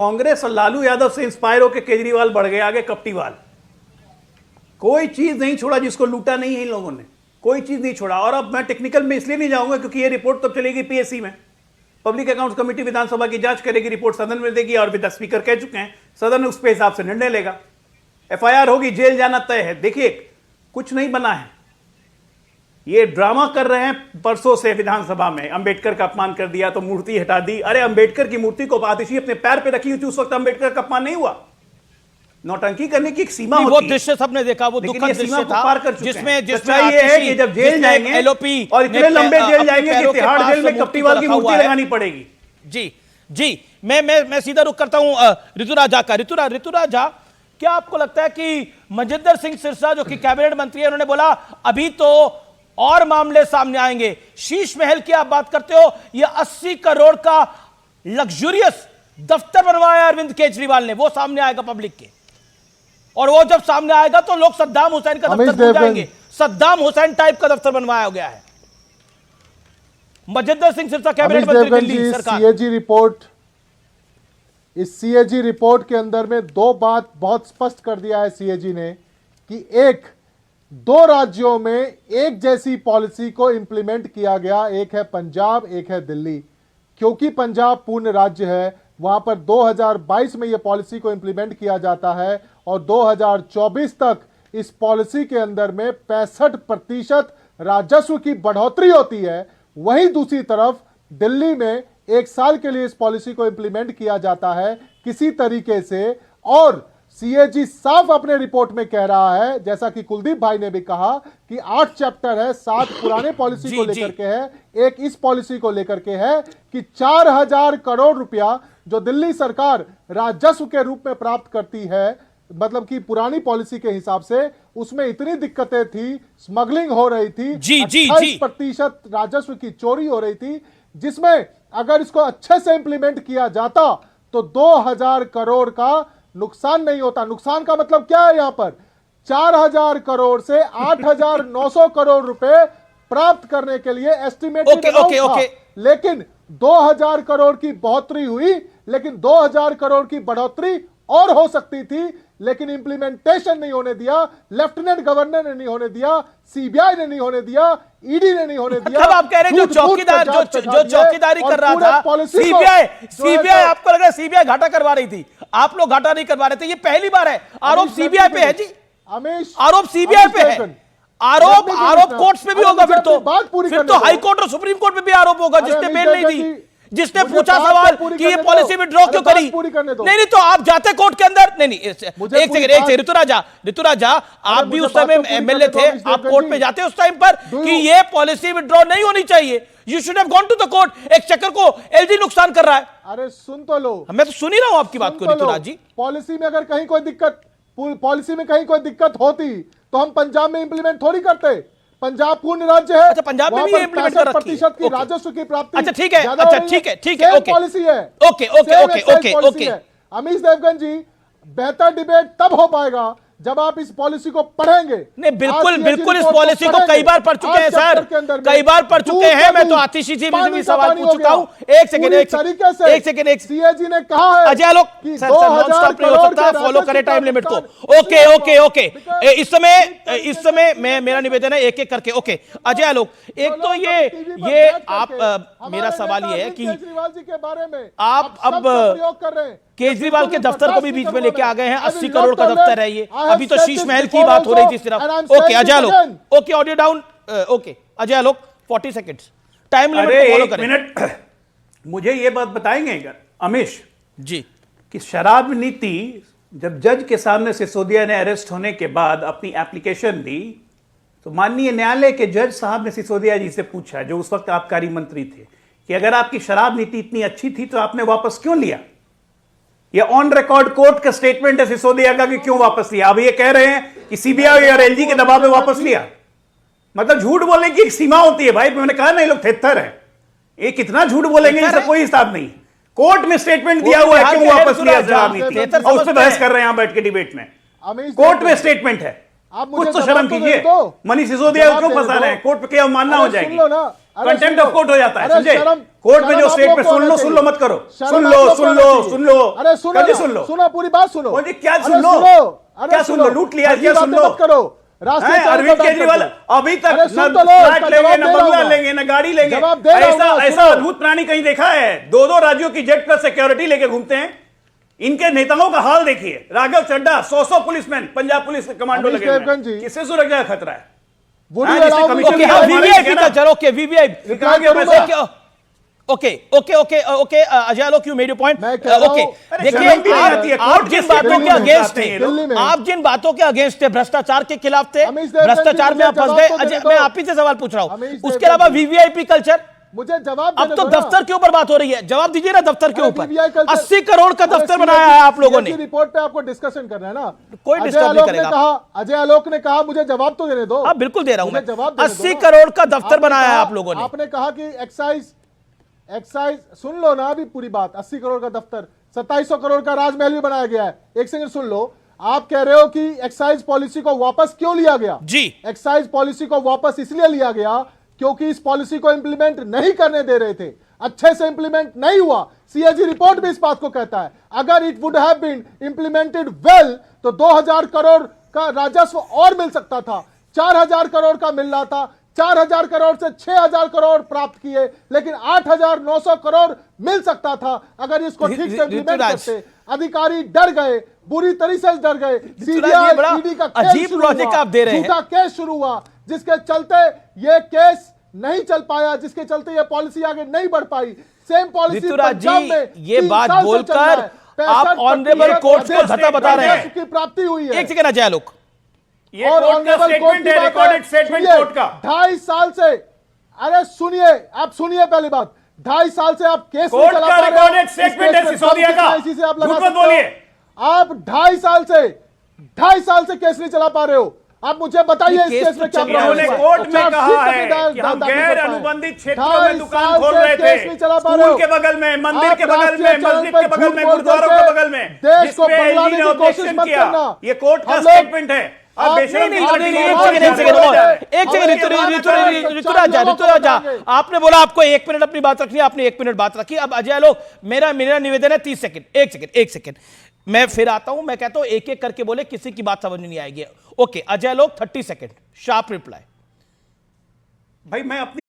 कांग्रेस और लालू यादव से इंस्पायर होकर केजरीवाल बढ़ गए आगे कपटीवाल। कोई चीज नहीं छोड़ा जिसको लूटा नहीं है इन लोगों ने, कोई चीज नहीं छोड़ा। और अब मैं टेक्निकल में इसलिए नहीं जाऊंगा क्योंकि ये रिपोर्ट तब चलेगी पीएससी में, पब्लिक अकाउंट्स कमेटी विधानसभा की जांच करेगी, रिपोर्ट सदन में देगी और विधान स्पीकर कह चुके हैं सदन उस पे हिसाब से निर्णय लेगा। एफआईआर होगी, जेल जाना तय है। देखिए कुछ नहीं बना है, ये ड्रामा कर रहे हैं परसों से विधानसभा में। अंबेडकर का अपमान कर दिया तो मूर्ति हटा दी। अरे अंबेडकर की मूर्ति को आतिशी अपने पैर पे रखी हुई थी, उस वक्त अंबेडकर का अपमान नहीं हुआ। नौटंकी करने की एक सीमा होती है। वो दृश्य सबने देखा, वो दुखद दृश्य था जिसमें ये है कि जब जेल जाएंगे एलओपी और इतने लंबे जेल जाएंगे कि तिहाड़ जेल में कपटीवाल की मूर्ति लगानी पड़ेगी। जी मैं सीधा रुख करता हूं ऋतुराजा का। ऋतुराजा, क्या आपको लगता है कि मजिंदर सिंह सिरसा जो कि कैबिनेट मंत्री है, उन्होंने बोला अभी तो और मामले सामने आएंगे। शीश महल की आप बात करते हो, यह 80 करोड़ का लग्जूरियस दफ्तर बनवाया अरविंद केजरीवाल ने, वो सामने आएगा पब्लिक के। और वो जब सामने आएगा तो लोग सद्दाम हुसैन का दफ्तर भूल जाएंगे। सद्दाम हुसैन टाइप का दफ्तर बनवाया गया है। मजिंदर सिंह सिरसा कैबिनेट मंत्री दिल्ली सरकार। सीएजी रिपोर्ट, इस सीएजी रिपोर्ट के अंदर में दो बात बहुत स्पष्ट कर दिया है सीएजी ने कि एक, दो राज्यों में एक जैसी पॉलिसी को इंप्लीमेंट किया गया, एक है पंजाब, एक है दिल्ली। क्योंकि पंजाब पूर्ण राज्य है, वहां पर 2022 में यह पॉलिसी को इंप्लीमेंट किया जाता है और 2024 तक इस पॉलिसी के अंदर में 65% राजस्व की बढ़ोतरी होती है। वहीं दूसरी तरफ दिल्ली में 1 साल के लिए इस पॉलिसी को इंप्लीमेंट किया जाता है किसी तरीके से। और सीएजी साफ अपने रिपोर्ट में कह रहा है, जैसा कि कुलदीप भाई ने भी कहा, कि 8 चैप्टर है, 7 पुराने पॉलिसी को लेकर के है, एक इस पॉलिसी को लेकर के है कि 4000 करोड़ रुपया जो दिल्ली सरकार राजस्व के रूप में प्राप्त करती है, मतलब कि पुरानी पॉलिसी के हिसाब से उसमें इतनी दिक्कतें थी, स्मगलिंग हो रही थी, 28% राजस्व की चोरी हो रही थी, जिसमें अगर इसको अच्छे से इंप्लीमेंट किया जाता तो 2000 करोड़ का नुकसान नहीं होता। नुकसान का मतलब क्या है? यहां पर 4000 करोड़ से 8900 करोड़ रुपए प्राप्त करने के लिए एस्टिमेटेड था। लेकिन 2000 करोड़ की बढ़ोतरी हुई, लेकिन 2000 करोड़ की बढ़ोतरी और हो सकती थी, लेकिन इंप्लीमेंटेशन नहीं होने दिया। लेफ्टिनेंट गवर्नर ने नहीं होने दिया, सीबीआई ने नहीं होने दिया, ईडी ने नहीं होने दिया। मतलब आप कह रहे हैं जो चौकीदारी कर रहा था सीबीआई, आपको लग रहा है सीबीआई घाटा करवा रही थी, आप लोग घाटा नहीं करवा रहे थे। ये पहली बार है आरोप सीबीआई पे है जी, आरोप सीबीआई पे है। आरोप कोर्ट्स पे भी होगा, फिर तो हाई कोर्ट और सुप्रीम कोर्ट पे भी आरोप होगा। जिसने बेल नहीं दी, जिसने पूछा सवाल कि ये पॉलिसी विड्रॉ क्यों करी, नहीं तो आप जाते कोर्ट के अंदर। नहीं एक सेकंड ऋतुराजा, आप भी उस समय एमएलए थे, आप कोर्ट में जाते उस टाइम पर कि ये पॉलिसी विड्रॉ नहीं होनी चाहिए, you should have gone to the court. Exchequer को एलजी नुकसान कर रहा है। अरे सुन तो लो, मैं तो सुन ही रहा हूं आपकी बात को ऋतुराज जी। पॉलिसी में अगर कहीं कोई दिक्कत होती तो हम पंजाब में इंप्लीमेंट थोड़ी करते। पंजाब पूर्ण राज्य है। अच्छा, पंजाब में भी इंप्लीमेंट कर रखी है। 65% की राजस्व की प्राप्ति। अच्छा ठीक है, ओके पॉलिसी है। ओके। अमीश देवगन जी, बेहतर डिबेट तब हो पाएगा जब आप इस पॉलिसी को पढ़ेंगे। नहीं बिल्कुल इस पॉलिसी को कई बार पढ़ चुके हैं सर, कई बार पढ़ चुके हैं। मैं तो आतिशी जी से भी सवाल पूछ चुका हूं। एक सेकंड सीएजी ने कहा है अजय लोग सर नॉन स्टॉप नहीं हो सकता, फॉलो करें टाइम लिमिट को। ओके इस समय मैं मेरा निवेदन है एक करके। ओके अजय लोग, एक तो ये आप मेरा सवाल ये है कि केजरीवाल जी के बारे में आप अब प्रयोग कर रहे हैं, केजरीवाल के दफ्तर को भी बीच में लेके आ गए हैं। 80 करोड़ का दफ्तर है ये। अभी तो शीश महल की बात हो रही थी सिर्फ। ओके अजय लोग, okay audio down. Okay Ajay लोग 40 सेकंड्स टाइम लिमिट फॉलो करें। मिनट मुझे ये बात बताएंगे अगर अमीश जी कि शराब नीति जब जज के सामने सिसोदिया ने अरेस्ट होने के बाद अपनी एप्लीकेशन दी तो माननीय न्यायालय के जज साहब ने सिसोदिया जी से पूछा, जो उस वक्त आबकारी मंत्री थे, कि अगर आपकी शराब नीति इतनी अच्छी थी तो आपने वापस क्यों लिया? ये ऑन रिकॉर्ड कोर्ट का स्टेटमेंट है सिसोदिया का कि क्यों वापस लिया। अब ये कह रहे हैं कि सीबीआई और एलजी के दबाव में वापस लिया। मतलब झूठ बोलने की एक सीमा होती है भाई। मैंने कहा ना, ये लोग थेत्तर है, ये कितना झूठ बोलेंगे इसका कोई हिसाब नहीं। कोर्ट में स्टेटमेंट दिया हुआ है, क्यों वापस लिया शराब नीति, और उस पर बहस कर रहे हैं यहां बैठ के डिबेट में। कोर्ट में स्टेटमेंट है, कुछ तो शर्म कीजिए। मनीष सिसोदिया को क्यों फंसा रहे हैं? कोर्ट पे क्या मानना हो जाएगी, कंटेम्प्ट ऑफ कोर्ट हो जाता है, समझे? कोर्ट में शर्म जो आप स्टेटमेंट लोग को सुन लो होना सुन लो चाहिए। मत करो, शर्म सुन आप लो लोग को सुन होना लो चाहिए। सुन लो, अरे सुनो कभी ना, सुन लो, सुनो पूरी बात सुनो। बोलिए क्या अरे सुन लो, अरे क्या सुन लो, लूट लिया फर्जी क्या सुन बातें लो, मत करो, राष्ट्रीय हैं? चावल अरविंद का केजरीवाल दाम करके। अभी तक अरे न सुन तो लो, फ्लैट इसका लेंगे, जवाब न दे रहा बंगला हूं मैं। लेंगे, न गाड़ी लेंगे, जवाब दे रहा हूं ऐसा मैं, ऐसा सुनो। अद्भुत प्राणी कहीं देखा है? दो दो राज्यों की जेट प्लस सिक्योरिटी लेके घूमते हैं। इनके नेताओं का हाल देखिए, Raghav Chadha, 100 policemen, Punjab police commando अमित लगे हुए हैं। देवगन जी। किससे सुरक्षा का खतरा है? Would हाँ, you जिससे allow me commission to okay, मिला, हाँ, हमारे वीवीआईपी क्या का ना? चलो, ओके, वीवीआईपी रिप्लाई कहाँ करूं गया मैं? पैसा? Okay okay okay okay Ajay Alok, you made your point. मैं कह रहा ओके, हूं- अरे देखिए शर्म भी नहीं आती है, आप कोर्ट जिन के बातों दिल्ली के में अगेंस्ट जाते थे, हैं ये लोग। दिल्ली में। आप जिन बातों के अगेंस्ट थे, भ्रष्टाचार के खिलाफ थे, अमित देवगन जी, भ्रष्टाचार में आप मुझे फंस जवाब गए। तो देने अजय, दो। मैं आप ही से सवाल पूछ रहा हूं, अमित उसके देवगन अलावा जी। वीवीआईपी कल्चर, मुझे जवाब अब देने तो दो ना। दफ्तर के ऊपर बात हो रही है, जवाब दीजिए ना दफ्तर के अरे ऊपर। VVI कल्चर- 80 करोड़ का अरे दफ्तर CAG बनाया है आप लोगों ने। रिपोर्ट पे आपको डिस्कशन करना है ना। कोई अजय डिस्टर्ब नहीं आलोक ने करेगा। कहा, अजय आलोक ने कहा मुझे जवाब तो देने दो। हाँ, बिल्कुल दे रहा हूं मुझे मैं। जवाब देने दो 80 ना। करोड़ का दफ्तर आपने बनाया है कहा- आप लोगों ने। आपने कहा कि एक्साइज सुन लो ना अभी पूरी बात। 80 करोड़ का दफ्तर, 2700 करोड़ का राजमहल भी बनाया गया है। एक सेकंड सुन लो। आप कह रहे हो कि एक्साइज पॉलिसी को वापस क्यों लिया गया? जी। एक्साइज पॉलिसी को वापस इसलिए लिया गया क्योंकि इस पॉलिसी को इंप्लीमेंट नहीं करने दे रहे थे, अच्छे से इंप्लीमेंट नहीं हुआ। सीएजी रिपोर्ट भी इस बात को कहता है। अगर it would have been implemented well तो 2000 करोड़ का राजस्व और मिल सकता था, 4000 करोड़ का मिल रहा था। 4000 करोड़ से 6000 करोड़ प्राप्त किए, लेकिन 8900 करोड़ मिल सकता था अगर इसको ठीक से इंप्लीमेंट ऋतुराज। करते। अधिकारी डर गए, बुरी तरीके से डर गए। ऋतुराज, ये बड़ा ईडी का अजीब केस शुरू लॉजिक हुआ, आप दे रहे हैं। झूठा केस शुरू हुआ, जिसके चलते ये केस नहीं चल पाया, जिसके चलते ये पॉलिसी आगे नहीं बढ़ पाई। सेम पॉलिसी ऋतुराज पंजाब जी, में ये 3 बात साल से चल बोलकर रहा है। 65% आप ऑनरेबल कोर्ट को धता बता रहे हैं। की प्राप्ति हुई है। एक सेकंड अजय आलोक, ये और कोर्ट का ऑनरेबल कोर्ट स्टेटमेंट की है, बात रिकॉर्डेड स्टेटमेंट सुनिए, कोर्ट का। 2.5 साल से, अरे सुनिए, आप सुनिए पहली बात, 2.5 साल से आप केस नहीं कोर्ट चला का पा रहे हो। रिकॉर्डेड इस स्टेटमेंट केस है में सिसोदिया सब का। कितना इसी से आप लगा झूठ मत सकते हो। बोलिए। आप 2.5 साल से केस नहीं चला पा रहे हो। आप मुझे बताइए ये इस केस केस में तो क्या चल रहा है। प्रॉब्लम उन्होंने हुआ? कोर्ट में चार्जशीट कहा तक है नहीं कि हम दाखिल कर गैर पाए। अनुबंधित क्षेत्रों 2.5 में दुकान साल खोल से रहे केस नहीं चला थे, पा रहे हो। स्कूल के बगल में, मंदिर आप के बगल में, राष्ट्रीय मस्जिद चैनल के पे बगल में, झूठ बोल गुरुद्वारों करके के बगल में, देश जिस को पे बदलाने एलजी ने की कोशिश ऑब्जेक्शन मत किया। करना। ये कोर्ट का हम लोग- स्टेटमेंट है। आप आप- बेशरम नहीं, की गलती नहीं, नहीं एक मान सेकंड, एक सकते। सेकंड, हम एक सेकंड, एक बात ऋतुराज, आपने बोला आपको 1 मिनट अपनी बात रखनी है, आपने 1 मिनट बात रखी। अब अजय आलोक, मेरा निवेदन है 30 सेकंड, एक सेकंड, मैं फिर आता हूं। मैं कहता हूं एक एक करके बोले, किसी की बात समझ में नहीं आएगी। Okay, Ajay Alok 30 second, sharp reply. भाई मैं अपनी